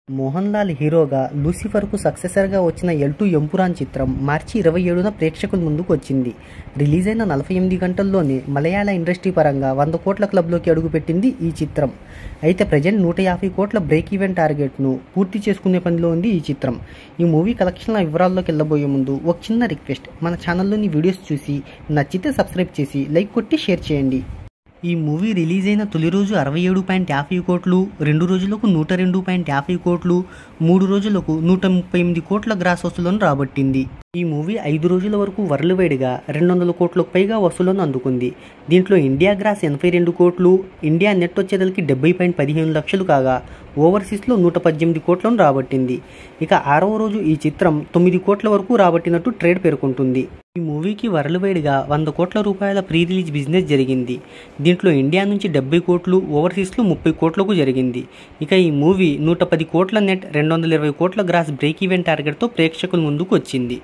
మోహన్ లాల్ హీరోగా లూసిఫర్కు సక్సెసర్గా వచ్చిన ఎల్2 ఎంపురాన్ చిత్రం మార్చి 27న ప్రేక్షకుల ముందుకు వచ్చింది. రిలీజ్ అయిన 48 గంటల్లోనే మలయాళ ఇండస్ట్రీ పరంగా 100 కోట్ల క్లబ్లోకి అడుగుపెట్టింది ఈ చిత్రం. అయితే ప్రజెంట్ 150 కోట్ల బ్రేక్ ఈవెన్ టార్గెట్ను పూర్తి చేసుకునే పనిలో ఉంది ఈ చిత్రం. ఈ మూవీ కలెక్షన్ల వివరాల్లోకి వెళ్ళబోయే ముందు ఒక చిన్న రిక్వెస్ట్, మన ఛానల్లోని వీడియోస్ చూసి నచ్చితే సబ్స్క్రైబ్ చేసి లైక్ కొట్టి షేర్ చేయండి. ఈ మూవీ రిలీజ్ అయిన తొలి రోజు 67.50 కోట్లు, 2 రోజులకు 102.50 కోట్లు, 3 రోజులకు 138 కోట్ల గ్రాస్ వసూలను రాబట్టింది. ఈ మూవీ 5 రోజుల వరకు వరల్డ్ వైడ్గా 200 కోట్లకు పైగా వసూలను అందుకుంది. దీంట్లో ఇండియా గ్రాస్ 82 కోట్లు, ఇండియా నెట్ వచ్చేదలికి 70.15 లక్షలు కాగా ఓవర్సీస్లో 118 కోట్లను రాబట్టింది. ఇక 6వ రోజు ఈ చిత్రం 9 కోట్ల వరకు రాబట్టినట్టు ట్రేడ్ పేర్కొంటుంది. ఈ మూవీకి వరల్డ్ వైడ్గా 100 కోట్ల రూపాయల ప్రీ రిలీజ్ బిజినెస్ జరిగింది. దీంట్లో ఇండియా నుంచి 70 కోట్లు, ఓవర్సీస్లో 30 కోట్లకు జరిగింది. ఇక ఈ మూవీ 110 కోట్ల నెట్, 220 కోట్ల గ్రాస్ బ్రేక్ ఈవెన్ టార్గెట్తో ప్రేక్షకుల ముందుకు వచ్చింది.